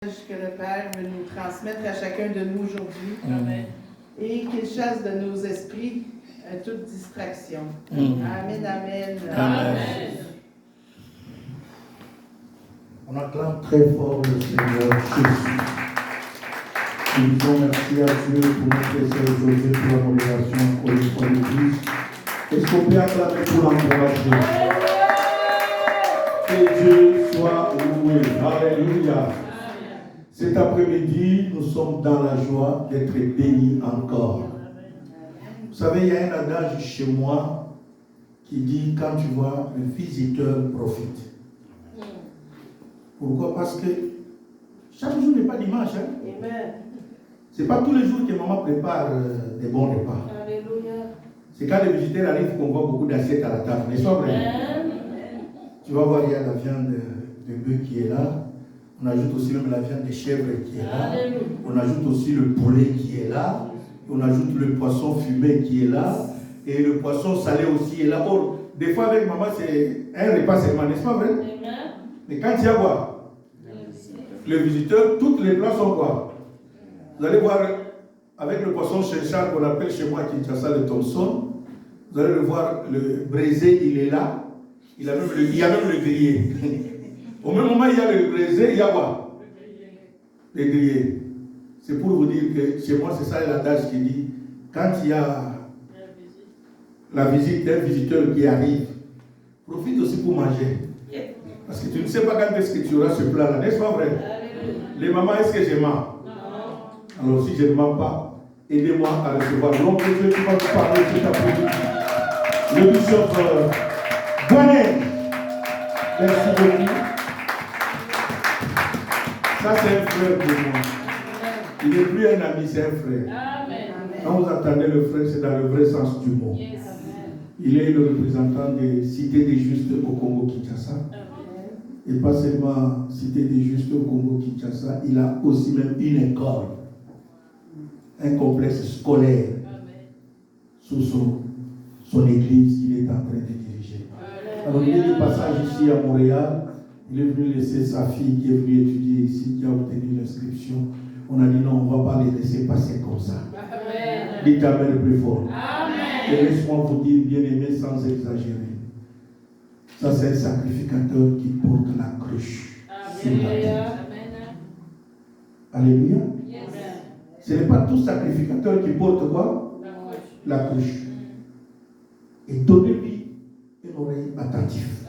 Que le Père veut nous transmettre à chacun de nous aujourd'hui. Amen. Et qu'il chasse de nos esprits toute distraction. Amen, amen. Amen. On acclame très fort le Seigneur Jésus. Nous disons merci à Dieu pour notre Seigneur José, pour la modération encore une fois de plus. Est-ce qu'on peut acclamer pour l'encourager? Que Dieu soit loué. Alléluia. Cet après-midi, nous sommes dans la joie d'être bénis encore. Vous savez, il y a un adage chez moi qui dit, quand tu vois le visiteur, profite. Pourquoi? Parce que chaque jour n'est pas dimanche. Ce n'est pas tous les jours que maman prépare des bons repas. Alléluia. C'est quand les visiteurs arrivent qu'on voit beaucoup d'assiettes à la table. N'est-ce pas vrai? Tu vas voir, il y a la viande de bœuf qui est là. On ajoute aussi même la viande de chèvre qui est là. On ajoute aussi le poulet qui est là. On ajoute le poisson fumé qui est là. Et le poisson salé aussi est là. Oh, des fois avec maman, c'est un repas seulement, n'est-ce pas vrai? Mais quand il y a quoi? Le visiteur, toutes les plats sont quoi? Vous allez voir, avec le poisson chenchard qu'on appelle chez moi Kinshasa le Thomson, vous allez le voir, le braisé, il est là. Il y a même le grillé. Au même moment, il y a le braisé, il y a quoi? Le grillé. C'est pour vous dire que chez moi, c'est ça l'adage qui dit, quand il y a la visite d'un visiteur qui arrive, profite aussi pour manger. Parce que tu ne sais pas quand est-ce que tu auras ce plat-là, n'est-ce pas vrai? Les mamans, est-ce que je mens? Alors si je ne mens pas, aidez-moi à recevoir l'homme de Dieu qui va nous parler cet après-midi. Le bishop Bonnet. Merci beaucoup. Ça, c'est un frère pour moi. Il n'est plus un ami, c'est un frère. Quand vous entendez le frère, c'est dans le vrai sens du mot. Il est le représentant des cités des justes au Congo-Kinshasa. Et pas seulement cité des justes au Congo-Kinshasa, il a aussi même une école, un complexe scolaire sous son église qu'il est en train de diriger. Alors il est de passage ici à Montréal. Il est venu laisser sa fille qui est venue étudier ici, qui a obtenu l'inscription. On a dit non, on ne va pas les laisser passer comme ça. Dites Amen le plus fort. Amen. Et laisse-moi vous dire, bien aimé, sans exagérer. Ça, c'est un sacrificateur qui porte la cruche. Alléluia. Alléluia. Yes. Ce n'est pas tout sacrificateur qui porte quoi? La cruche. Et donnez-lui une oreille attentive.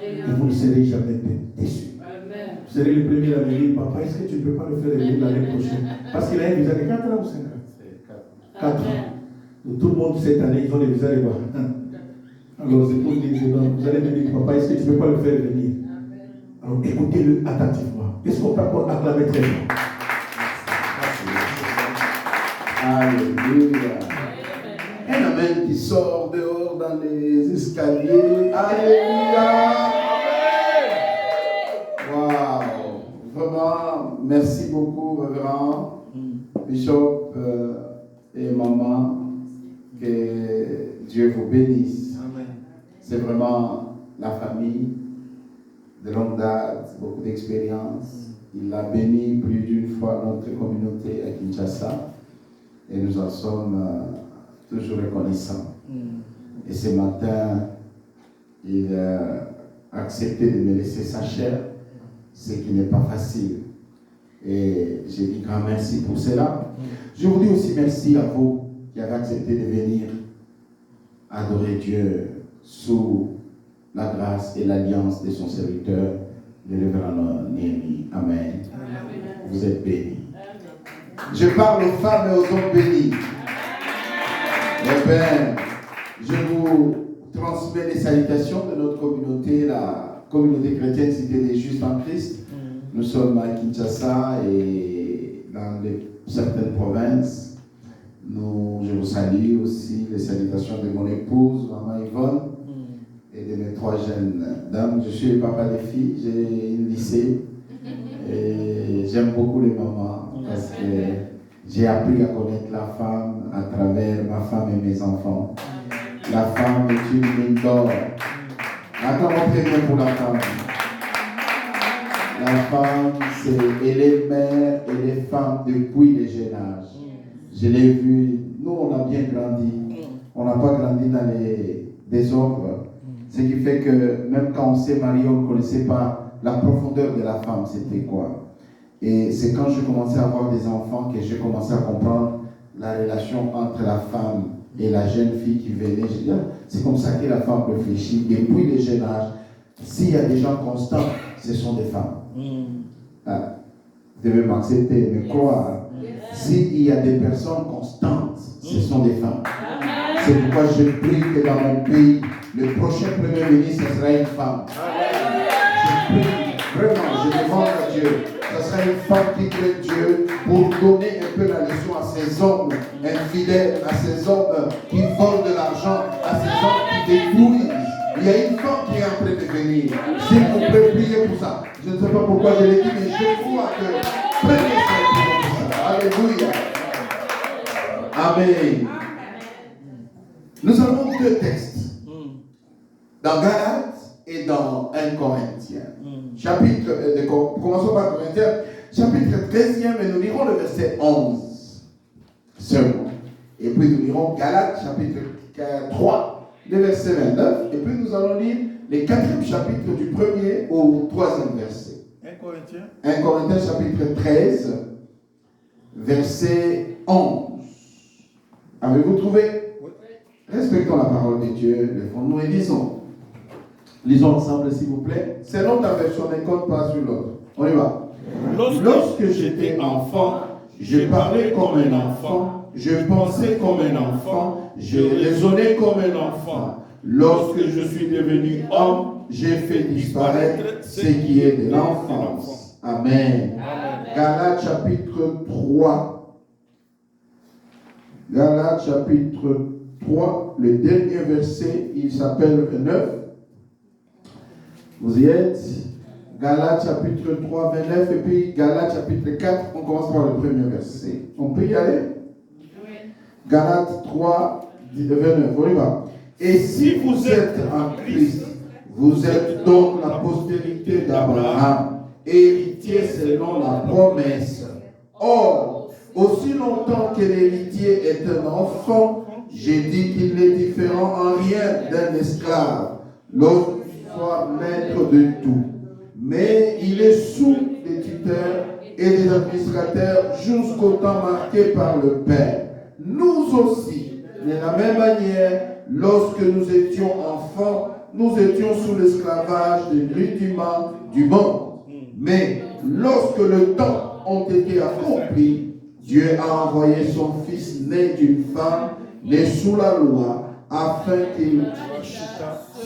Et vous ne serez jamais déçus. Vous serez le premier à me dire, papa, est-ce que tu ne peux pas le faire venir l'année prochaine? Parce qu'il a un visa de 4 ans ou 5 ans? 4 ans. Donc, tout le monde cette année, ils ont des visas de quoi? Alors c'est pour dire que vous allez me dire, papa, est-ce que tu ne peux pas le faire venir? Alors écoutez-le attentivement. Est-ce qu'on peut encore acclamer très fort? Alléluia. Un amen qui sort dehors dans les escaliers. Alléluia. Waouh. Vraiment, merci beaucoup, révérend, bishop et maman. Que Dieu vous bénisse. Amen. C'est vraiment la famille de longue date, beaucoup d'expérience. Il a béni plus d'une fois notre communauté à Kinshasa et nous en sommes toujours reconnaissants. Et ce matin, il a accepté de me laisser sa chair, ce qui n'est pas facile. Et j'ai dit grand merci pour cela. Je vous dis aussi merci à vous qui avez accepté de venir adorer Dieu sous la grâce et l'alliance de son serviteur, le révérend Néhémie. Amen. Vous êtes bénis. Je parle aux femmes et aux hommes bénis. Eh bien, je vous transmets les salutations de notre communauté, la communauté chrétienne Cité des Justes en Christ. Nous sommes à Kinshasa et dans certaines provinces. Je vous salue aussi les salutations de mon épouse, maman Yvonne, et de mes 3 jeunes dames. Je suis le papa des filles, j'ai une lycée et j'aime beaucoup les mamans parce que j'ai appris à connaître la femme à travers ma femme et mes enfants. La femme est une mine d'or. Attends, très bien pour la femme. La femme, elle est mère, elle est femme depuis le jeune âge. Je l'ai vu, nous on a bien grandi. On n'a pas grandi dans les désordres. Ce qui fait que même quand on s'est marié, on ne connaissait pas la profondeur de la femme, c'était quoi. Et c'est quand je commençais à avoir des enfants que j'ai commencé à comprendre la relation entre la femme et la jeune fille qui venait. Je dis, c'est comme ça que la femme réfléchit. Depuis le jeune âge, s'il y a des gens constants, ce sont des femmes. Ah, vous devez m'accepter, me croire. S'il y a des personnes constantes, ce sont des femmes. C'est pourquoi je prie que dans mon pays, le prochain Premier ministre, ce sera une femme. Je prie, vraiment, je demande à Dieu, ce sera une femme qui crée Dieu pour donner un peu la leçon à ces hommes infidèles, à ces hommes qui volent de l'argent, à ces hommes qui détruisent. Il y a une femme qui est en train de venir. S'il vous plaît, priez pour ça. Je ne sais pas pourquoi je l'ai dit, mais je crois que prenez ça et priez pour ça. Alléluia. Amen. Nous avons deux textes. Dans Galates et dans 1 Corinthiens. Commençons par Corinthiens, chapitre 13e, et nous lirons le verset 11 seulement. Et puis nous lirons Galates, chapitre 3, le verset 29. Et puis nous allons lire les 4e chapitres du 1er au 3e verset. 1 Corinthiens, chapitre 13, verset 11. Avez-vous trouvé? Respectons la parole de Dieu, lèvons-nous et lisons. Lisons ensemble, s'il vous plaît. Selon ta version, ne compte pas sur l'autre. On y va. Lorsque j'étais enfant, je parlais comme un enfant, je pensais comme un enfant, je raisonnais comme un enfant. Lorsque je suis devenu homme, j'ai fait disparaître ce qui est de l'enfance. Amen. Galates chapitre 3. Galates chapitre 3, le dernier verset, il s'appelle 29. Vous y êtes? Galates chapitre 3, 29, et puis Galates chapitre 4, on commence par le premier verset. On peut y aller? Oui. Galates 3, 29, on y va. Et si vous êtes en Christ, vous êtes donc la postérité d'Abraham, héritier selon la promesse. Or, aussi longtemps que l'héritier est un enfant, j'ai dit qu'il n'est différent en rien d'un esclave, lorsqu'il soit maître de tout. Mais il est sous les tuteurs et les administrateurs jusqu'au temps marqué par le Père. Nous aussi, de la même manière, lorsque nous étions enfants, nous étions sous l'esclavage des rudiments du monde. Mais lorsque le temps a été accompli, Dieu a envoyé son Fils né d'une femme, né sous la loi, afin qu'il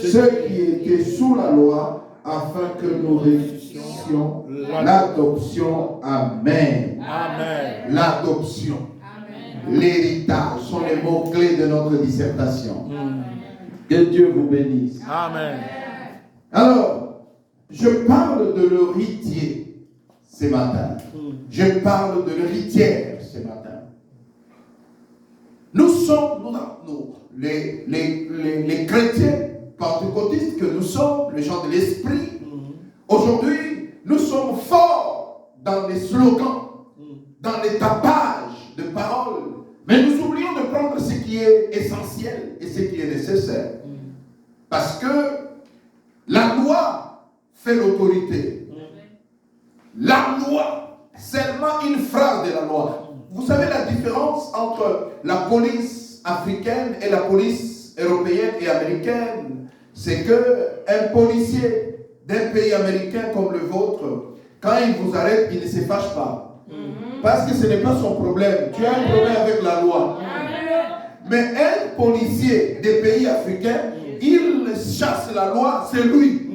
ceux qui étaient sous la loi, afin que nous réussissions l'adoption. Amen. Amen. L'adoption. L'héritage sont les mots-clés de notre dissertation. Que Dieu vous bénisse. Amen. Alors, je parle de l'héritier ce matin. Je parle de l'héritière ce matin. Nous sommes, les chrétiens pentecôtistes que nous sommes, les gens de l'esprit, aujourd'hui, nous sommes forts dans les slogans, dans les tapages de paroles, mais nous oublions de prendre ce qui est essentiel et ce qui est nécessaire. Parce que la loi fait l'autorité. La loi, seulement une phrase de la loi. Vous savez la différence entre la police africaine et la police européenne et américaine? C'est qu'un policier d'un pays américain comme le vôtre, quand il vous arrête, il ne se fâche pas. Parce que ce n'est pas son problème. Tu as un problème avec la loi. Mais un policier des pays africains, il chasse la loi, c'est lui.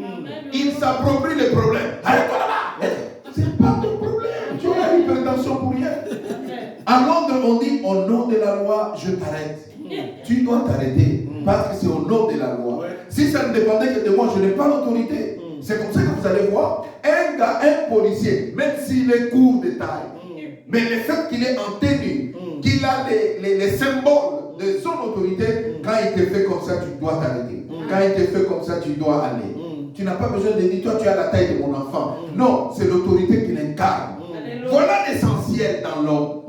Il s'approprie les problèmes. Arrête-toi là-bas. C'est pas ton problème. Tu as une prétention pour rien. À Londres, on dit au nom de la loi, je t'arrête. Tu dois t'arrêter parce que c'est au nom de la loi. Si ça ne dépendait que de moi, je n'ai pas l'autorité. C'est comme ça que vous allez voir un gars, un policier, même s'il est court de taille, mais le fait qu'il est en tenue, qu'il a les symboles de son autorité, quand il te fait comme ça, tu dois t'arrêter. Quand il te fait comme ça, tu dois aller. Tu n'as pas besoin de dire, toi tu as la taille de mon enfant. Non, c'est l'autorité qui l'incarne. Voilà l'essentiel dans l'homme.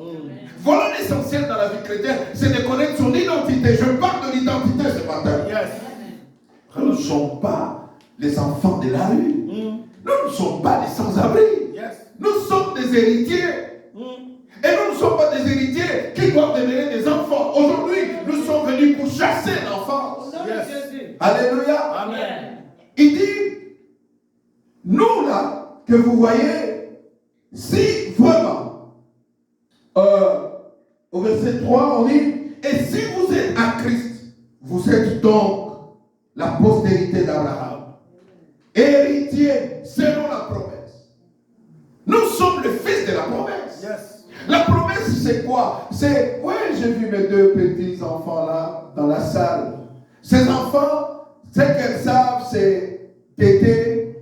Voilà l'essentiel dans la vie chrétienne, c'est de connaître son identité. Je parle de l'identité ce matin. Nous ne sommes pas les enfants de la rue. Nous ne sommes pas des sans-abri. Nous sommes des héritiers. Et nous ne sommes pas des héritiers qui doivent devenir des enfants. Aujourd'hui, nous sommes venus pour chasser l'enfance. Alléluia. Amen. Il dit, nous là, que vous voyez, si vraiment, au verset 3, on dit, et si vous êtes à Christ, vous êtes donc la postérité d'Abraham, héritier selon la promesse. Nous sommes le fils de la promesse. La promesse, c'est quoi? C'est, oui, j'ai vu mes 2 petits enfants là, dans la salle. Ces enfants, ce qu'elles savent, c'est téter,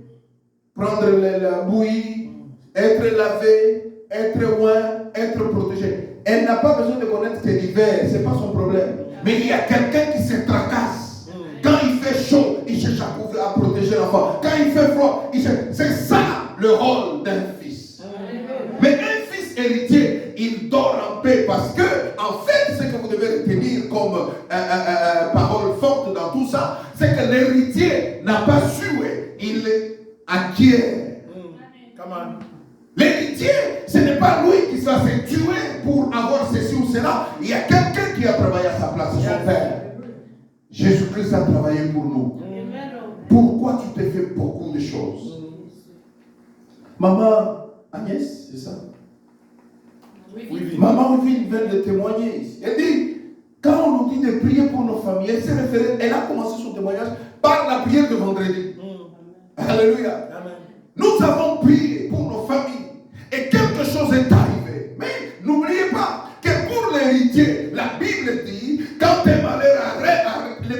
prendre la bouillie, être lavé, être loin, être protégé. Elle n'a pas besoin de connaître que l'hiver, ce n'est pas son problème. Mais il y a quelqu'un qui se tracasse. Quand il fait chaud, il cherche à protéger l'enfant. Quand il fait froid, il cherche. C'est ça le rôle d'un fils. Mais un fils héritier, il dort en paix parce que, en fait, ce que vous devez retenir comme parole forte dans tout ça, c'est que l'héritier n'a pas su, il acquiert. L'héritier, ce n'est pas lui qui va se tuer pour avoir ceci ou cela. Il y a quelqu'un qui a travaillé à sa place, son Père. Jésus-Christ a travaillé pour nous. Pourquoi tu t'es fait beaucoup de choses? Maman Agnès, c'est ça? Oui. Maman Olivine vient de témoigner ici. Elle dit, quand on nous dit de prier pour nos familles, elle s'est référée, elle a commencé son témoignage par la prière de vendredi. Alléluia. Amen. Nous avons prié pour nos familles et quelque chose est arrivé. Mais n'oubliez pas que pour l'héritier, la Bible dit, quand les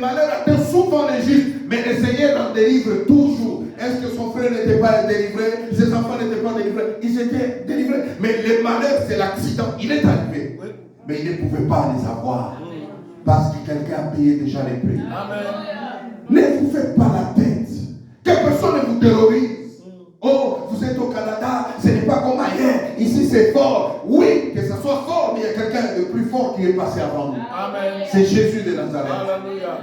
malheurs atteignent souvent les justes, mais le Seigneur en délivre toujours. Est-ce que son frère n'était pas délivré? Ses enfants n'étaient pas délivrés? Ils étaient délivrés. Mais le malheur, c'est l'accident. Il est arrivé. Mais il ne pouvait pas les avoir. Parce que quelqu'un a payé déjà les prix. Amen. Ne vous faites pas la tête. Que personne ne vous terrorise. Oh, vous êtes au Canada, ce n'est pas comme ailleurs. Ici, c'est fort. Oui, que ce soit fort, mais il y a quelqu'un de plus fort qui est passé avant nous. Amen. C'est Jésus de Nazareth. Alléluia.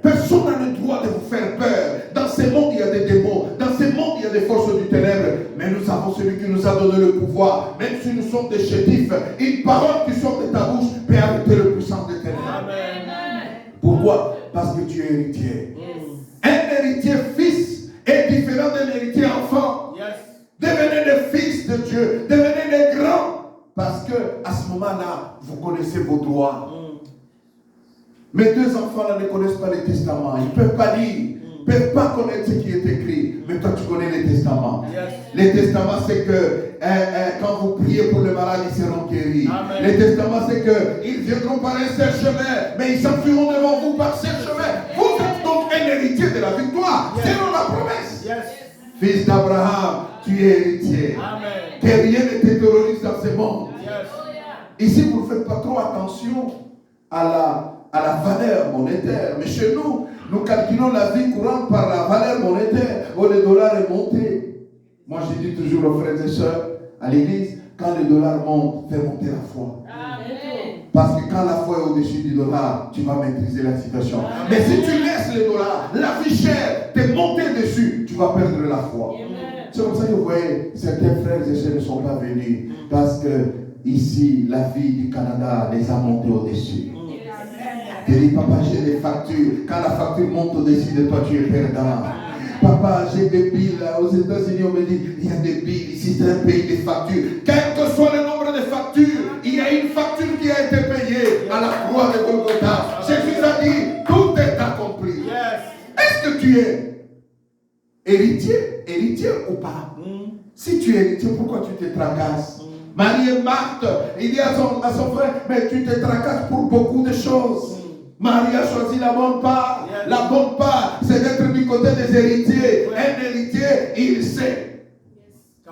Personne n'a le droit de vous faire peur. Dans ce monde, il y a des démons. Dans ce monde, il y a des forces du ténèbre. Mais nous avons celui qui nous a donné le pouvoir. Même si nous sommes des chétifs, une parole qui sort de ta bouche peut arrêter le puissant des ténèbres. Amen. Pourquoi? Parce que tu es héritier. Un héritier fils est différent d'un héritier enfant. Devenez des fils de Dieu. Devenez des grands. Parce que à ce moment-là, vous connaissez vos droits. Mes 2 enfants-là ne connaissent pas les testaments. Ils ne peuvent pas lire. Ils ne peuvent pas connaître ce qui est écrit. Mais toi, tu connais les testaments. Les testaments, c'est que quand vous priez pour le malade, ils seront guéris. Amen. Les testaments, c'est qu'ils viendront par un seul chemin, mais ils s'enfuiront devant vous par seul chemin. Vous êtes donc un héritier de la victoire. Selon la promesse. Fils d'Abraham, tu es héritier. Amen. Que rien ne te terrorise dans ce monde. Ici, vous ne faites pas trop attention à la valeur monétaire. Mais chez nous, nous calculons la vie courante par la valeur monétaire. Oh, le dollar est monté. Moi, je dis toujours aux frères et sœurs à l'église, quand le dollar monte, fais monter la foi. Amen. Parce que quand la foi est au-dessus du dollar, tu vas maîtriser la situation. Amen. Mais si tu laisses le dollar, la vie chère, te monter dessus, tu vas perdre la foi. Amen. C'est comme ça que vous voyez, certains frères et sœurs ne sont pas venus. Parce que ici, la vie du Canada les a montés au-dessus. Tu dis, papa, j'ai des factures. Quand la facture monte au-dessus de toi, tu es perdant. Papa, j'ai des billes. Aux États-Unis, on me dit, il y a des billes. Ici, c'est un pays des factures. Quel que soit le nombre de factures, il y a une facture qui a été payée à la croix de Golgotha. Jésus a dit, tout est accompli. Est-ce que tu es héritier ou pas? Si tu es héritier, pourquoi tu te tracasses? Marie et Marthe, il dit à son frère, mais tu te tracasses pour beaucoup de choses. Marie a choisi la bonne part. La bonne part, c'est d'être du côté des héritiers. Un héritier, il sait.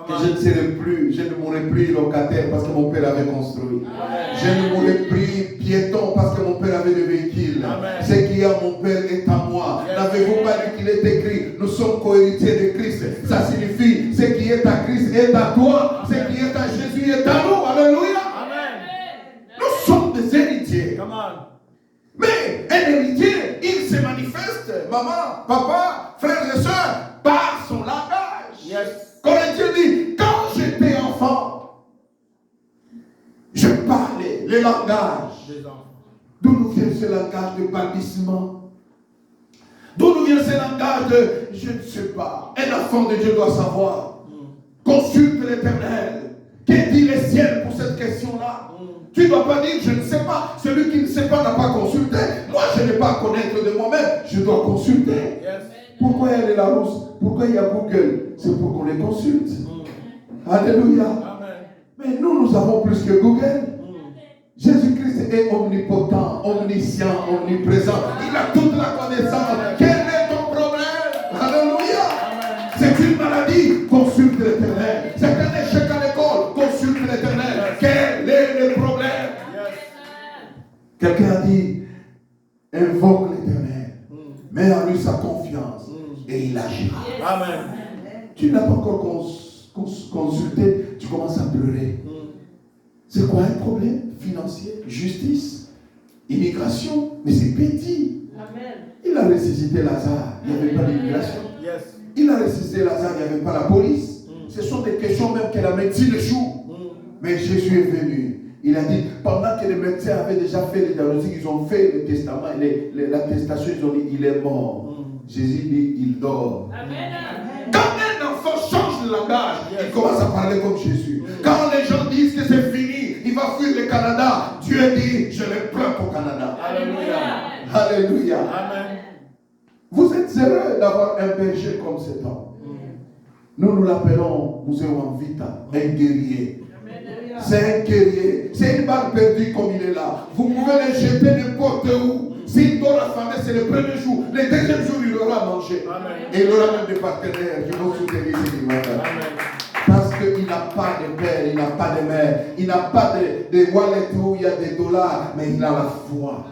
Que je ne serai plus, je ne mourrai plus locataire parce que mon père avait construit. Je ne mourrai plus piéton parce que mon père avait des véhicules. Ce qui est à mon père est à moi. N'avez-vous pas lu qu'il est écrit, nous sommes co-héritiers de Christ. Ça signifie, ce qui est à Christ est à toi. Ce qui est à Jésus est à nous. Alléluia. Nous sommes des héritiers. Mais un héritier, il se manifeste, maman, papa, frères et sœurs, par son langage. Corinthiens dit, quand j'étais enfant, je parlais le langage. D'où nous vient ce langage de balbutiement? D'où nous vient ce langage de je ne sais pas? Un enfant de Dieu doit savoir. Consulte l'Éternel. Que dit le ciel pour cette question-là? Tu ne dois pas dire je ne sais pas. Celui qui ne sait pas n'a pas consulté. Moi, je n'ai pas à connaître de moi-même. Je dois consulter. Pourquoi il y a les Larousse? Pourquoi il y a Google? C'est pour qu'on les consulte. Alléluia. Mais nous avons plus que Google. Jésus-Christ est omnipotent, omniscient, omniprésent. Il a toute la connaissance. Quel est ton problème? Alléluia. C'est une maladie, consulte l'Éternel. C'est un échec à l'école, consulte l'Éternel. Quel est le problème? Quelqu'un a dit, invoque l'Éternel, mets en lui sa confiance et il agira. Amen. Tu n'as pas encore consulté, tu commences à pleurer. C'est quoi un problème? Financier, justice, immigration, mais c'est petit. Amen. Il a ressuscité Lazare, il n'y avait pas d'immigration. Il a ressuscité Lazare, il n'y avait pas la police. Ce sont des questions même que la médecine échoue. Mais Jésus est venu. Il a dit, pendant que les médecins avaient déjà fait les diagnostics, ils ont fait le testament, l'attestation, ils ont dit, il est mort. Jésus dit, il dort. Amen. Quand un enfant change de langage, il commence à parler comme Jésus. Quand les gens disent que c'est fini, il va fuir le Canada, Dieu dit, je le plains au Canada. Alléluia. Alléluia. Amen. Vous êtes heureux d'avoir un berger comme cet homme. Nous l'appelons Museo Vita, un guerrier. C'est un guerrier. C'est une balle perdue comme il est là. Vous pouvez le jeter n'importe où. S'il doit affamer, c'est le premier jour. Le deuxième jour, il aura mangé. Amen. Et il aura même des partenaires qui vont soutenir ce matin. Parce qu'il n'a pas de père, il n'a pas de mère, il n'a pas de wallet où il y a des dollars, mais il a la foi.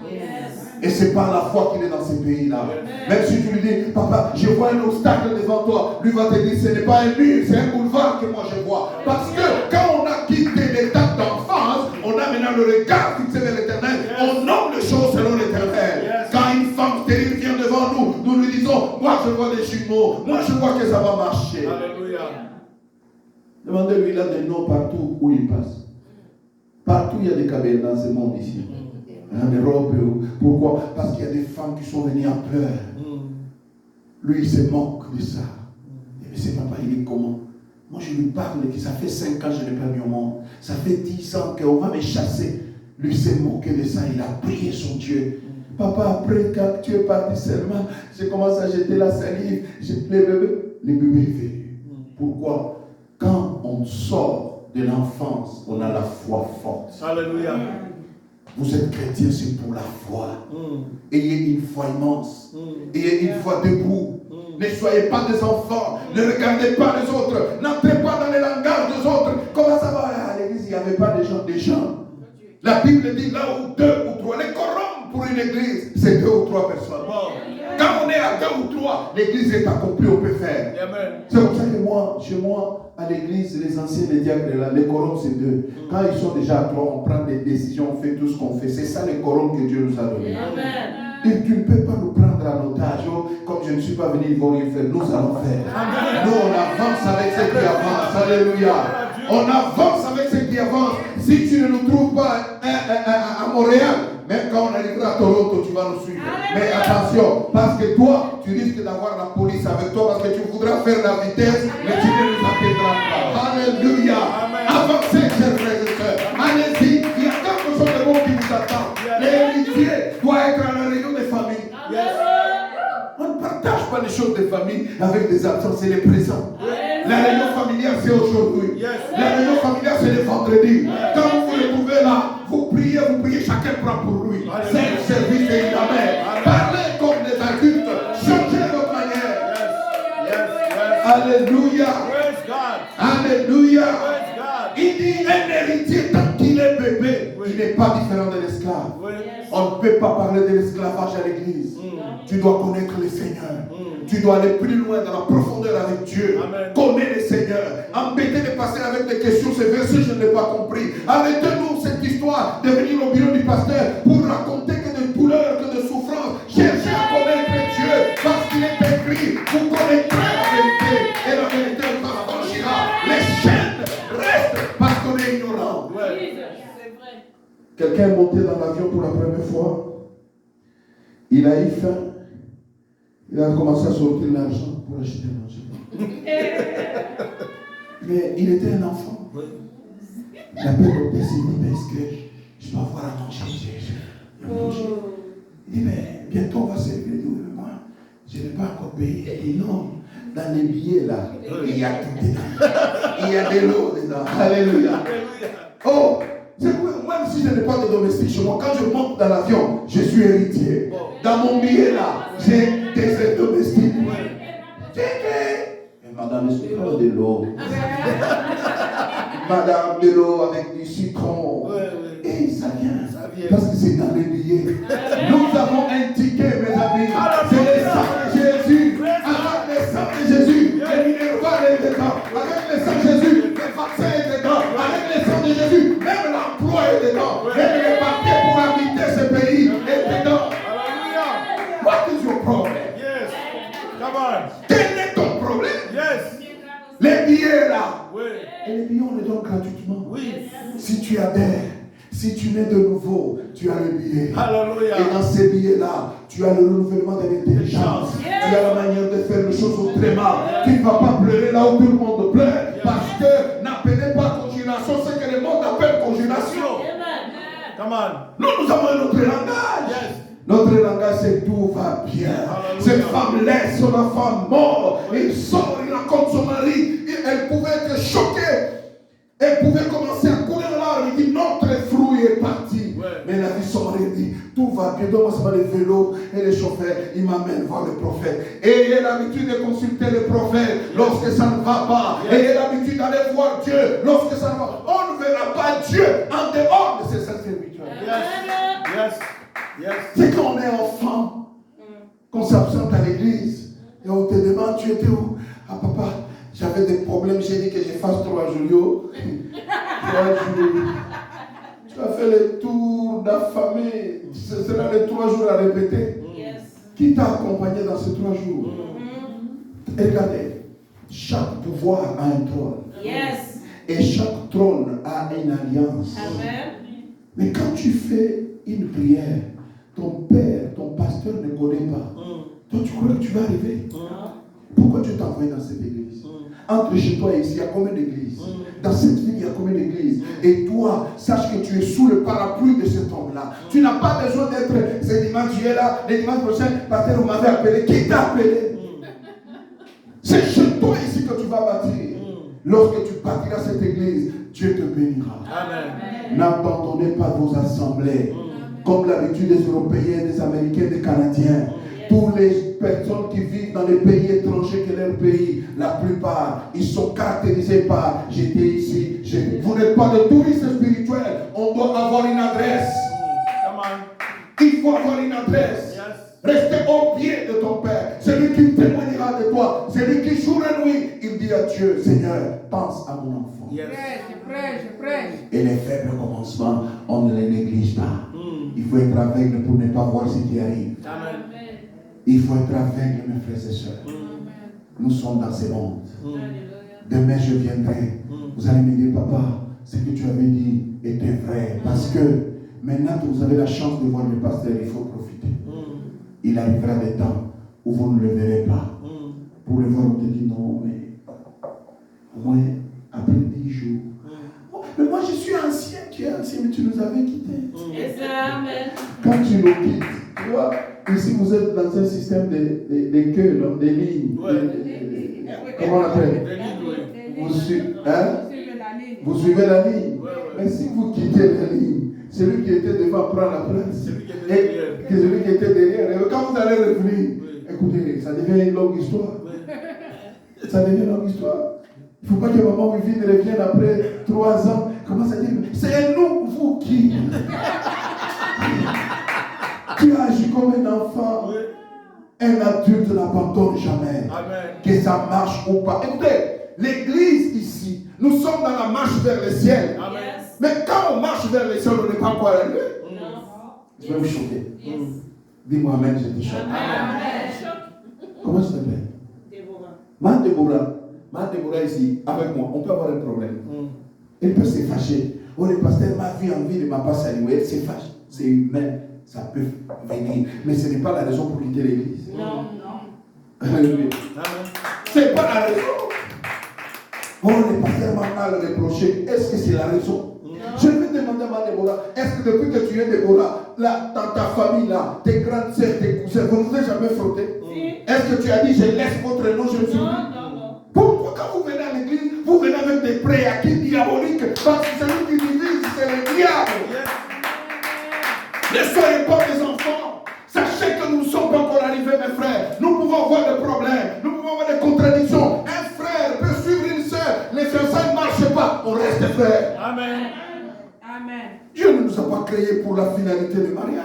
Et c'est par la foi qu'il est dans ces pays-là. Même si tu lui dis, papa, je vois un obstacle devant toi, lui va te dire, ce n'est pas un mur, c'est un boulevard que moi je vois. Parce que quand on a quitté l'étape d'enfance, on a maintenant le regard fixé vers l'éternel, on nomme les choses selon l'éternel. Quand une femme stérile vient devant nous, nous lui disons, moi je vois des jumeaux, moi je vois que ça va marcher. Alléluia. Demandez-lui, il a des noms partout où il passe. Partout il y a des cavernes dans ce monde ici. En Europe, pourquoi? Parce qu'il y a des femmes qui sont venues en pleurs. Lui, il se moque de ça. Mais c'est papa, il est comment? Moi, je lui parle que ça fait 5 ans que je n'ai pas mis au monde. Ça fait 10 ans qu'on va me chasser. Lui, il s'est moqué de ça. Il a prié son Dieu. Papa, après, quand tu es parti seulement, j'ai commencé à jeter la salive. Les bébés est venu. Pourquoi? Quand on sort de l'enfance, on a la foi forte. Alléluia. Vous êtes chrétien, c'est pour la foi. Ayez une foi immense. Ayez une foi debout. Ne soyez pas des enfants. Ne regardez pas les autres. N'entrez pas dans les langages des autres. Comment ça va? À l'église, il n'y avait pas des gens. La Bible dit là où 2 ou 3. Les corrompre pour une église, c'est 2 ou 3 personnes. Quand on est à 2 ou 3, l'église est accomplie, on peut faire. C'est pour ça que moi, chez moi, à l'église, les anciens, les diacres, les quorums, c'est 2. Quand ils sont déjà à 3, on prend des décisions, on fait tout ce qu'on fait. C'est ça les quorums que Dieu nous a donnés. Et tu ne peux pas nous prendre en otage. Comme je ne suis pas venu, ils vont rien faire. Nous allons faire. Nous, on avance avec ceux qui avancent. Alléluia. On avance avec ceux qui avancent. Si tu ne nous trouves pas à Montréal, même quand on arrivera à Toronto, tu vas nous suivre. Mais attention, parce que toi, tu risques d'avoir la police avec toi, parce que tu voudras faire la vitesse, mais tu ne nous appelleras pas. Alléluia. Avancez, chers frères et sœurs. Allez-y. Il y a quelque chose de bon qui vous attend. L'héritier doit être à la réunion des familles. On ne partage pas les choses des familles avec des absents, c'est les présents. La réunion familiale, c'est aujourd'hui. La réunion familiale, c'est le vendredi. Quand vous vous retrouvez là, vous priez, chacun prend pour lui. C'est un service et une amène. Parlez comme des adultes. Changez votre manière. Alléluia. Alléluia. parler de l'esclavage à l'église. Tu dois connaître le Seigneur. Tu dois aller plus loin dans la profondeur avec Dieu. Connais le Seigneur. Embêtez les pasteurs avec des questions, ces versets, je ne l'ai pas compris. Arrêtez-nous cette histoire de venir au bureau du pasteur pour raconter que de douleurs, que de souffrances. Cherchez à connaître Dieu parce qu'il est écrit. Vous connaîtrez la vérité et la vérité vous affranchira. Les chaînes restent parce qu'on est ignorant. Quelqu'un est monté dans l'avion pour la première fois. Il a eu faim. Il a commencé à sortir l'argent pour acheter à manger. Mais il était un enfant. Il a peur de s'il dit, mais est-ce que je dois avoir à manger? Il dit, mais bientôt on va servir. Il dit, oui, mais moi, je n'ai pas encore payé. Il dit, non, dans les billets là, il y a tout dedans. Il y a de l'eau dedans. Alléluia. Oh, c'est quoi? Même si je n'ai pas de domestique chez moi, quand je monte dans l'avion, je suis héritier. Dans mon billet là, j'ai des domestiques. Et madame, est-ce qu'il y a de l'eau? Madame, de l'eau avec du citron. Et ça vient. Parce que c'est dans les billets. Nous avons un ticket, mes amis. C'est le sang de Jésus. Avec le sang de Jésus, le minéral est dedans. Avec le sang de Jésus, le vaccin est dedans. Avec le sang de Jésus, même l'emploi est dedans. Même les papiers pour habiter ce pays est dedans. What is your problem? Yes. Come on. Quel est ton problème? Yes. Les billets là. Oui. Et les billets, on les donne gratuitement. Oui. Si tu adhères, si tu nais de nouveau, tu as le billet. Alléluia. Et dans ces billets-là, tu as le renouvellement de l'intelligence. Tu as la manière de faire les choses autrement. Tu ne vas pas pleurer là où tout le monde pleure. Parce que n'appelez pas conjuration ce que le monde appelle conjuration. Come on. Nous avons un autre langage. Yes. Notre langage, c'est tout va bien. Cette femme laisse son enfant mort. Il sort, il raconte son mari. Elle pouvait être choquée. Elle pouvait commencer à couler en larmes. Il dit, notre fruit est parti. Ouais. Mais elle a vu son mari, il dit, tout va bien. Donc, moi, c'est les vélos et les chauffeurs. Il m'amène voir le prophète. Et il a l'habitude de consulter le prophète lorsque ça ne va pas. Et il a l'habitude d'aller voir Dieu lorsque ça ne va pas. On ne verra pas Dieu en dehors de ces servitudes. Yes. Yes. Yes. C'est quand on est enfant, qu'on s'absente à l'église. Et on te demande, tu étais où? Ah, papa, j'avais des problèmes, j'ai dit que je fasse 3 jours. 3 jours. Tu as fait le tour d'affamé. Ce sera les 3 jours à répéter. Yes. Qui t'a accompagné dans ces 3 jours? Et regardez, chaque pouvoir a un trône. Yes. Et chaque trône a une alliance. Amen. Mais quand tu fais une prière, ton père, ton pasteur ne connaît pas. Toi, tu crois que tu vas arriver? Pourquoi tu t'envoies dans cette église? Entre chez toi et ici, il y a combien d'églises? Dans cette ville, il y a combien d'églises? Et toi, sache que tu es sous le parapluie de cet homme-là. Tu n'as pas besoin d'être, ce dimanche, tu es là, le dimanche prochain, pasteur, vous m'avez appelé. Qui t'a appelé? C'est chez toi ici que tu vas bâtir. Lorsque tu bâtiras cette église, Dieu te bénira. Amen. N'abandonnez pas vos assemblées. Comme l'habitude des Européens, des Américains, des Canadiens. Toutes les personnes qui vivent dans les pays étrangers que leur pays, la plupart, ils sont caractérisés par j'étais ici. Vous n'êtes pas de touristes spirituels. On doit avoir une adresse. Come on. Il faut avoir une adresse. Yes. Restez au pied de ton Père. Celui qui témoignera de toi. Celui qui jour et nuit, il dit à Dieu, Seigneur, pense à mon enfant. Yes. Je prêche. Et les faibles commencements, on ne les néglige pas. Il faut être aveugle pour ne pas voir ce qui arrive. Amen. Il faut être aveugle, mes frères et sœurs. Nous sommes dans ce monde. Demain, je viendrai. Vous allez me dire, papa, ce que tu avais dit était vrai. Parce que maintenant que vous avez la chance de voir le pasteur, il faut profiter. Il arrivera des temps où vous ne le verrez pas. Pour le voir, on te dit non, mais au moins après 10 jours. Mais moi je suis ancien, tu es ancien, mais tu nous avais quittés. Amen. Quand tu nous quittes, tu vois, ici vous êtes dans un système de queues, donc des lignes. Comment on appelle? Vous suivez la ligne. Mais si vous quittez la ligne, celui qui était devant prend la place. Et celui qui était derrière. Et quand vous allez revenir, écoutez, ça devient une longue histoire. Ça devient une longue histoire. Il ne faut pas que maman Wivine revienne après 3 ans. Comment ça dit? C'est nous, vous qui? Tu as enfant, Oui. un adulte n'abandonne jamais. Amen. Que ça marche ou pas. Écoutez, l'église ici, nous sommes dans la marche vers le ciel. Amen. Mais quand on marche vers le ciel, on n'est pas encore arrivé. Je vais vous choquer. Dis-moi Amen, je te choque. Comment tu t'appelles? Ma Déborah ici, avec moi, on peut avoir un problème. Elle peut se fâcher. Oh, le pasteur m'a vu envie de m'a pas saluer. Elle se fâche. C'est humain. Ça peut venir. Mais ce n'est pas la raison pour quitter l'église. Non. Amen. Ce n'est pas la raison. Oh, le pasteur m'a mal reproché. Est-ce que c'est la raison? Je vais demander à ma Déborah, est-ce que depuis que tu es Déborah, là, dans ta famille, là, tes grandes sœurs, tes cousins, vous ne vous êtes jamais frotté? Est-ce que tu as dit, je laisse votre nom, je me suis dit? Pourquoi quand vous venez à l'église, vous venez avec des préacquis diaboliques? Parce que celui qui divise, c'est le diable. Ne soyez pas des enfants. Sachez que nous ne sommes pas encore arrivés, mes frères. Nous pouvons avoir des problèmes, nous pouvons avoir des contradictions. Un frère peut suivre une sœur, les fiançailles ne marchent pas, on reste frères. Amen. Dieu ne nous a pas créés pour la finalité du mariage.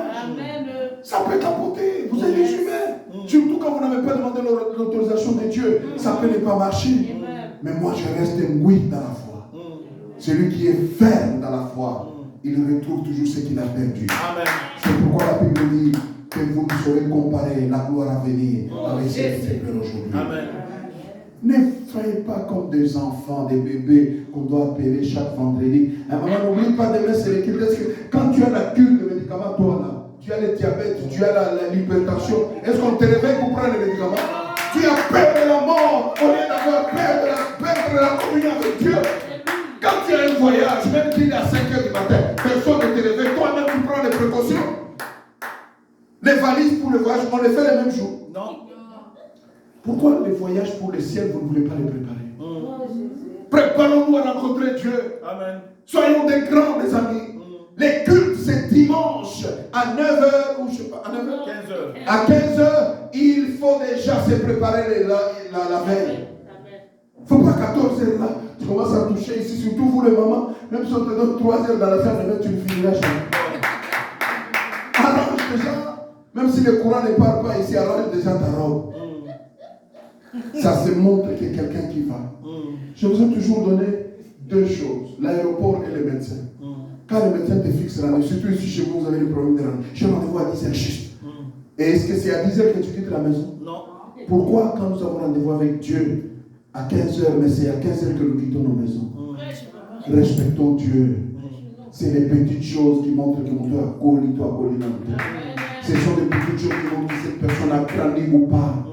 Ça peut capoter, vous êtes des humains. Surtout quand vous n'avez pas demandé l'autorisation de Dieu, ça peut ne pas marcher. Mais moi je reste oui dans la foi. Celui qui est ferme dans la foi, il retrouve toujours ce qu'il a perdu. Amen. C'est pourquoi la Bible dit que vous ne saurez comparer la gloire à venir avec celle qui est aujourd'hui. Amen. Ne soyez pas comme des enfants, des bébés qu'on doit appeler chaque vendredi. À un moment, n'oublie pas de mettre les critères. Quand tu as la cure de médicaments, toi là, tu as le diabète, tu as l'hypertension, est-ce qu'on te réveille pour prendre les médicaments? Tu as peur de la mort au lieu d'avoir peur de la communion avec Dieu. Quand tu as un voyage, même qu'il est à 5 h du matin, personne ne te réveille, toi-même tu prends les précautions. Les valises pour le voyage, on les fait le même jour. Non. Pourquoi les voyages pour le ciel, vous ne voulez pas les préparer? Préparons-nous à rencontrer Dieu. Amen. Soyons des grands, mes amis. Les cultes, c'est dimanche à 9h, ou je sais pas, à 9h, 15 h. à 15h, il faut déjà se préparer la veille. Il ne faut pas 14h là, tu commences à toucher ici, surtout vous les mamans, même si on te donne 3 heures dans la salle, tu ne finiras jamais. Arrange déjà, même si le courant ne part pas ici, arrange déjà ta robe. Ça se montre qu'il y a quelqu'un qui va. Je vous ai toujours donné 2 choses, l'aéroport et le médecin. Quand le médecin te fixe rendez-vous, surtout ici chez vous, vous avez des problèmes de rendez-vous. J'ai rendez-vous à 10h juste. Et est-ce que c'est à 10h que tu quittes la maison? Non. Pourquoi quand nous avons rendez-vous avec Dieu à 15h, mais c'est à 15h que nous quittons nos maisons? Respectons Dieu. C'est les petites choses qui montrent que mon doigt a collé dans le temps. Ce sont des petites choses qui montrent que cette personne a grandi ou pas.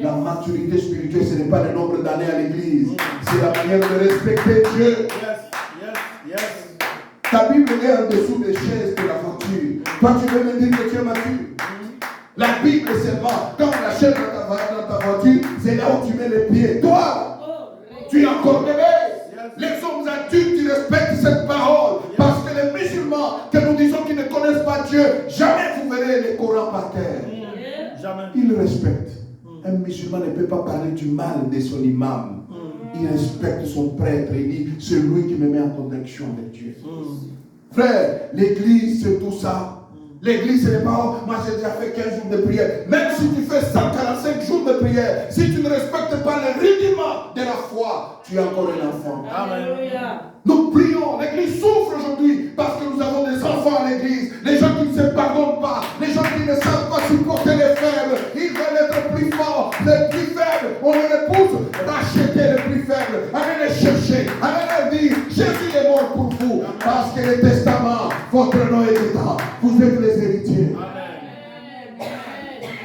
La maturité spirituelle, ce n'est pas le nombre d'années à l'église. C'est la manière de respecter Dieu. Yes. Ta Bible est en dessous des chaises de la voiture. Toi, tu veux me dire que tu es mature? La Bible, c'est pas quand la chaise dans ta voiture, c'est là où tu mets les pieds. Toi, tu es encore bébé. Les hommes adultes qui respectent cette parole. Parce que les musulmans que nous disons qu'ils ne connaissent pas Dieu, jamais vous verrez les Corans par terre. Jamais. Ils respectent. Un musulman ne peut pas parler du mal de son imam. Il respecte son prêtre. Il dit, c'est lui qui me met en connexion avec Dieu. Frère, l'église, c'est tout ça. L'église, ce n'est pas, moi j'ai déjà fait 15 jours de prière. Même si tu fais 145 jours de prière, si tu ne respectes pas les rudiments de la foi, tu es encore un enfant. Amen. Nous prions, l'église souffre aujourd'hui parce que nous avons des enfants à l'église, les gens qui ne se pardonnent pas, les gens qui ne savent pas supporter les faibles, ils veulent être plus forts, les plus faibles, on les pousse, racheter les plus faibles, allez les chercher, allez leur dire, Jésus est mort pour vous, parce que le testament, votre nom est dedans, vous êtes les héritiers.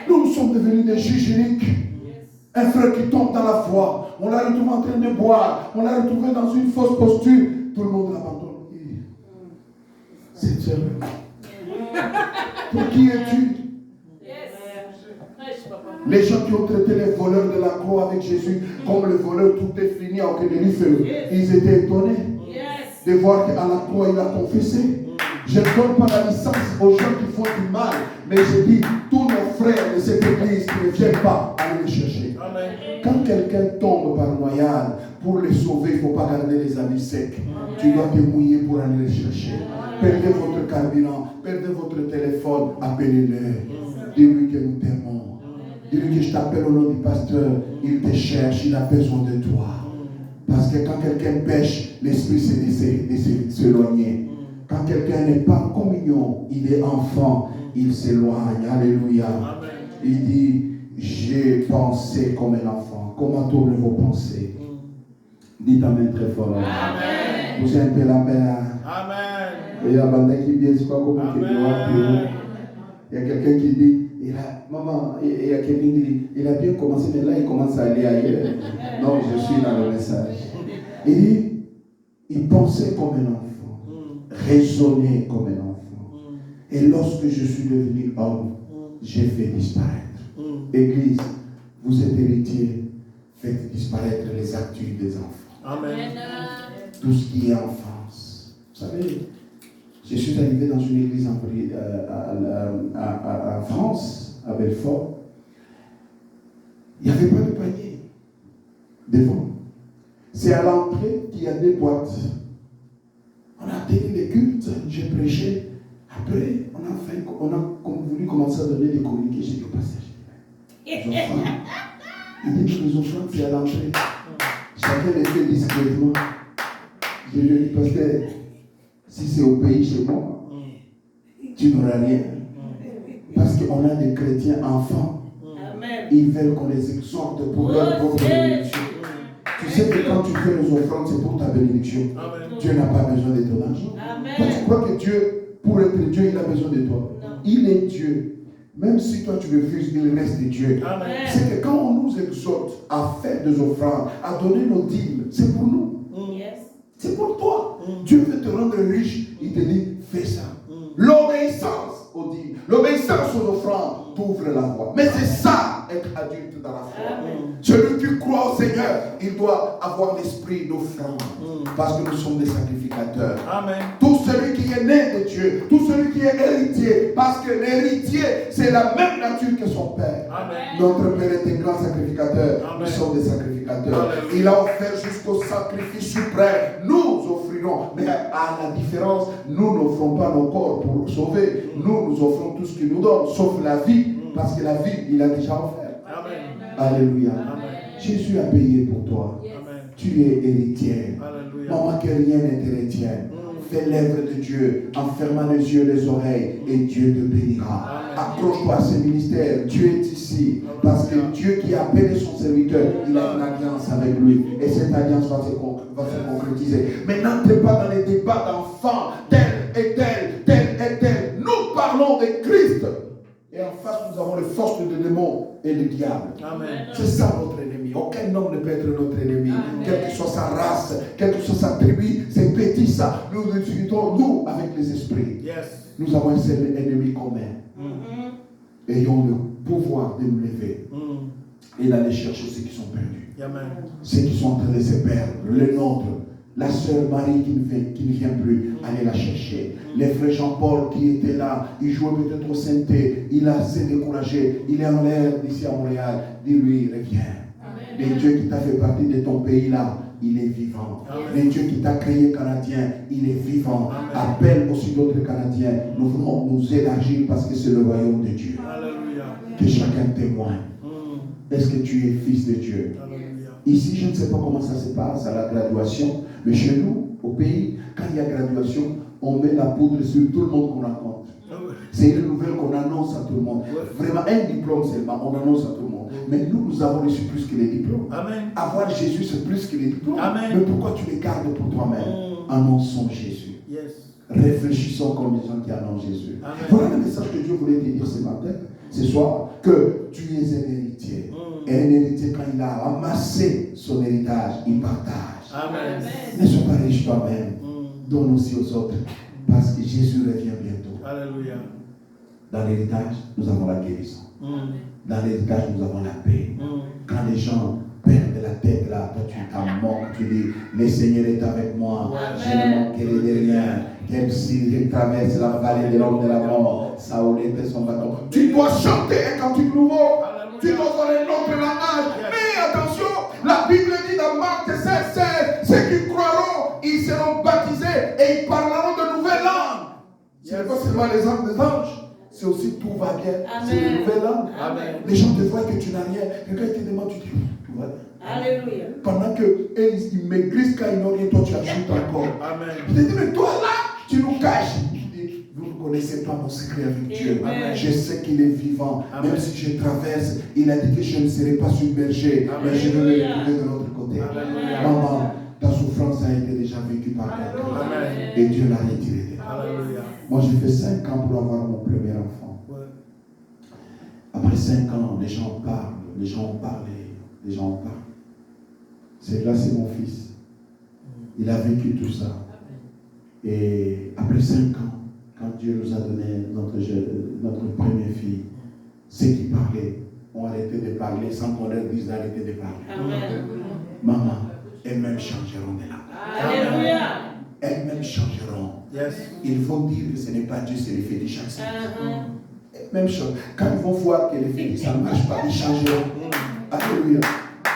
Nous sommes devenus des juges uniques. Un frère qui tombe dans la foi, on l'a retrouvé en train de boire, on l'a retrouvé dans une fausse posture, tout le monde l'abandonne. C'est Dieu. Pour qui es-tu? Les gens qui ont traité les voleurs de la croix avec Jésus, comme le voleur tout est fini, alors que les feu, ils étaient étonnés de voir qu'à la croix il a confessé. Je ne donne pas la licence aux gens qui font du mal, mais je dis, tous nos frères de cette église qui ne viennent pas, allez les chercher. Amen. Quand quelqu'un tombe par noyade, pour le sauver, il ne faut pas garder les habits secs. Tu dois te mouiller pour aller les chercher. Perdez votre carburant, perdez votre téléphone, appelez-le. Dis-lui que nous t'aimons. Dis-lui que je t'appelle au nom du pasteur. Il te cherche, il a besoin de toi. Parce que quand quelqu'un pêche, l'esprit s'éloigner. Quand quelqu'un n'est pas en communion, il est enfant, il s'éloigne. Alléluia. Amen. Il dit, j'ai pensé comme un enfant. Comment tournent vos pensées? Dites Amen très fort. Amen. Vous êtes un peu la main. Amen. Et il y a un qui dit, c'est pas comment il y a quelqu'un qui dit, maman, il y a quelqu'un qui dit, il a bien commencé, mais là il commence à aller ailleurs. Non, je suis dans le message. Il dit, il pensait comme un enfant, raisonnait comme un enfant. Et lorsque je suis devenu homme, j'ai fait disparaître. Église, vous êtes héritiers, faites disparaître les actus des enfants. Amen. Tout ce qui est enfance. Vous savez, je suis arrivé dans une église en France, à Belfort. Il n'y avait pas de panier devant. C'est à l'entrée qu'il y a des boîtes. On a tenu les cultes, j'ai prêché. Après, on a voulu commencer à donner des communiqués. J'ai dit au pasteur, les offrandes. Il dit que les offrandes, c'est à l'entrée. Chacun les fait discrètement. Je lui ai dit, pasteur, si c'est au pays chez moi, tu n'auras rien. Parce qu'on a des chrétiens enfants. Ils veulent qu'on les exhorte pour leur propre bénédiction. Tu sais que quand tu fais les offrandes, c'est pour ta bénédiction. Dieu n'a pas besoin de ton argent. Toi, tu crois que Dieu, pour être Dieu, il a besoin de toi. Il est Dieu. Même si toi tu refuses, il reste Dieu. C'est que quand on nous exhorte à faire des offrandes, à donner nos dîmes, c'est pour nous. C'est pour toi. Dieu veut te rendre riche. Il te dit, fais ça. L'obéissance aux dîmes, l'obéissance aux offrandes t'ouvre la voie. Mais c'est ça, être adulte dans la foi. Celui qui croit au Seigneur, il doit avoir l'esprit d'offrande. Parce que nous sommes des sacrificateurs. Amen. Tout celui qui est né de Dieu, tout celui qui est héritier, parce que l'héritier, c'est la même nature que son Père. Amen. Notre Père est un grand sacrificateur. Amen. Nous sommes des sacrificateurs. Amen. Il a offert jusqu'au sacrifice suprême. Nous offrirons. Mais à la différence, nous n'offrons pas nos corps pour sauver. Nous offrons tout ce qu'il nous donne, sauf la vie. Parce que la vie, il a déjà offert. Amen. Alléluia. Amen. Jésus a payé pour toi. Amen. Tu es héritière. Alléluia. Maman, que rien n'est héritière. Fais l'œuvre de Dieu en fermant les yeux et les oreilles et Dieu te bénira. Accroche-toi à ce ministère. Dieu est ici. Parce que Dieu qui a appelé son serviteur, il a une alliance avec lui. Et cette alliance va se concrétiser. Mais n'entrez pas dans les débats d'enfants. Tel et tel, tel et tel. Nous parlons de Christ. Et en face, nous avons les forces de démons et le diable. Amen. C'est ça notre ennemi. Aucun homme ne peut être notre ennemi. Quelle que soit sa race, quelle que soit sa tribu, c'est petit ça. Nous discutons, nous, avec les esprits. Yes. Nous avons un seul ennemi commun. Ayons le pouvoir de nous lever et d'aller chercher ceux qui sont perdus. Amen. Ceux qui sont en train de se perdre. Le nôtre. La sœur Marie qui ne vient plus, allez la chercher. Les frères Jean-Paul qui étaient là, ils jouaient peut-être au synthé, il a s'est découragé, il est en l'air d'ici à Montréal. Dis-lui, reviens. Le Dieu qui t'a fait partie de ton pays là, il est vivant. Le Dieu qui t'a créé Canadien, il est vivant. Appelle aussi d'autres Canadiens. Nous voulons nous élargir parce que c'est le royaume de Dieu. Alléluia. Que chacun témoigne. Est-ce que tu es fils de Dieu? Alléluia. Ici, je ne sais pas comment ça se passe à la graduation, mais chez nous, au pays, quand il y a graduation, on met la poudre sur tout le monde qu'on rencontre. C'est une nouvelle qu'on annonce à tout le monde. Vraiment, un diplôme seulement, on annonce à tout le monde. Mais nous avons reçu plus que les diplômes. Amen. Avoir Jésus, c'est plus que les diplômes. Amen. Mais pourquoi tu les gardes pour toi-même? Annonçons Jésus. Yes. Réfléchissons comme les gens qui annoncent Jésus. Amen. Voilà le message que Dieu voulait te dire ce matin, ce soir, que tu es un héritier. Et un héritier, quand il a amassé son héritage, il partage. Amen. Ne sois pas riche toi-même. Donne aussi aux autres. Parce que Jésus revient bientôt. Alléluia. Dans l'héritage, nous avons la guérison. Dans l'héritage, nous avons la paix. Quand les gens perdent la tête là, toi tu t'en manques, tu dis, le Seigneur est avec moi, je ne manquerai de rien. Même si je traverse la vallée de l'homme de la mort, Saoul était son bâton. Tu dois chanter un cantique nouveau. Tu dois avoir un autre langage. Mais attention, la Bible dit dans Marc 16, ceux qui croiront, ils seront baptisés et ils parleront de nouvelles langues. Ce n'est pas seulement les anges des anges. c'est aussi tout va bien. Amen. C'est une nouvelle langue. Amen. Les gens te voient que tu n'as rien. Et quand ils te demandent, tu dis, tout va bien. Alléluia. Pendant qu'ils maigrissent quand ils n'ont rien, toi tu ajoutes encore. Amen. Je te dis, mais toi là, tu nous caches. Je dis, vous ne connaissez pas mon secret avec Dieu. Amen. Je sais qu'il est vivant. Amen. Même si je traverse, il a dit que je ne serai pas submergé. Amen. Mais je vais le retrouver de l'autre côté. Amen. Maman, ta souffrance a été déjà vécue par quelqu'un. Amen. Et Dieu l'a retiré. Alléluia. Moi, j'ai fait 5 ans pour avoir mon premier enfant. Ouais. Après 5 ans, les gens parlent, les gens ont parlé, les gens ont parlé. C'est là, c'est mon fils. Il a vécu tout ça. Et après 5 ans, quand Dieu nous a donné notre première fille, ceux qui parlaient ont arrêté de parler sans qu'on leur dise d'arrêter de parler. Amen. Maman, elles-mêmes changeront de là. Alléluia. Elles-mêmes changeront. Yes. Ils vont dire que ce n'est pas Dieu, c'est le fait du chance. Même chose. Quand ils vont voir que les filles, ça ne marche pas, ils changeront. Alléluia.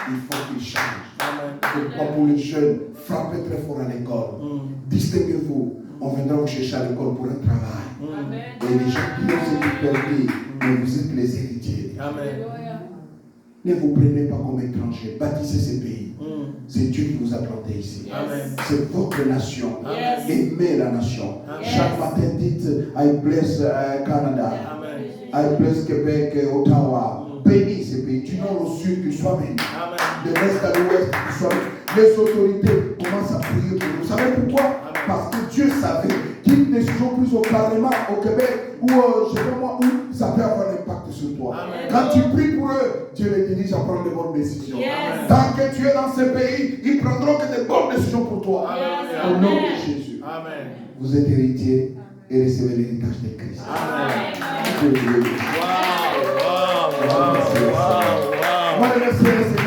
Il faut qu'ils changent. Pas pour les jeunes, frappez très fort à l'école. Distinguez-vous. On viendra vous chercher à l'école pour un travail. Et les gens qui ont ce qui perdu, mais vous êtes les héritiers. Amen. Ne vous prenez pas comme étrangers. Bâtissez ce pays. C'est Dieu qui vous a planté ici. Amen. C'est votre nation. Yes. Aimez la nation. Amen. Chaque matin, dites I bless Canada. Amen. I bless Québec, Ottawa. Bénis ce pays. Du nord au sud, qu'il soit béni. Amen. De l'est à l'ouest, qu'il soit béni. Les autorités commencent à prier pour nous. Vous savez pourquoi? Amen. Parce que Dieu savait qu'une décision prise au Parlement, au Québec, ou je ne sais pas moi où, ça peut avoir un impact sur toi. Amen. Quand tu pries pour eux, Dieu les dirige à prendre les bonnes décisions. Yes. Tant que tu es dans ce pays, ils prendront que des bonnes décisions pour toi. Amen. Au nom de Jésus. Amen. Vous êtes héritiers et recevez l'héritage de Christ. Amen. Que Dieu vous bénisse. Wow, wow, wow, wow, wow. Moi, je remercie le Seigneur.